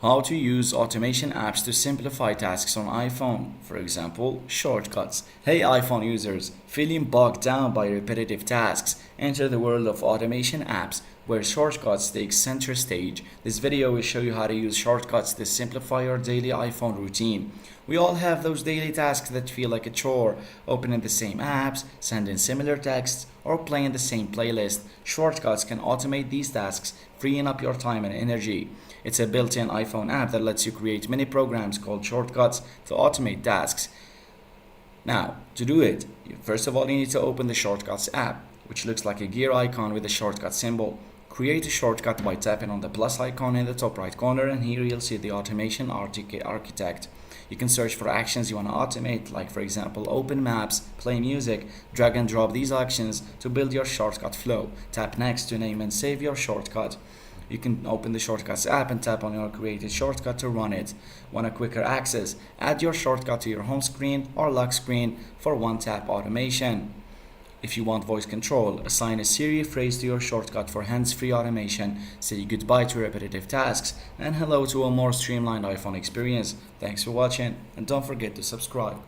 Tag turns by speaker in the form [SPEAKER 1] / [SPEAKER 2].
[SPEAKER 1] How to use automation apps to simplify tasks on iPhone. For example, shortcuts. Hey iPhone users, feeling bogged down by repetitive tasks? Enter the world of automation apps where shortcuts take center stage. This video will show you how to use shortcuts to simplify your daily iPhone routine. We all have those daily tasks that feel like a chore, opening the same apps, sending similar texts, or playing the same playlist. Shortcuts can automate these tasks, freeing up your time and energy. It's a built-in iPhone app that lets you create mini programs called shortcuts to automate tasks. Now, to do it, first of all you need to open the Shortcuts app, which looks like a gear icon with a shortcut symbol. Create a shortcut by tapping on the plus icon in the top right corner, and here you'll see the automation architect. You can search for actions you want to automate, like for example open maps, play music. Drag and drop these actions to build your shortcut flow. Tap next to name and save your shortcut. You can open the Shortcuts app and tap on your created shortcut to run it. Want a quicker access? Add your shortcut to your home screen or lock screen for one-tap automation. If you want voice control, assign a Siri phrase to your shortcut for hands-free automation. Say goodbye to repetitive tasks and hello to a more streamlined iPhone experience. Thanks for watching, and don't forget to subscribe.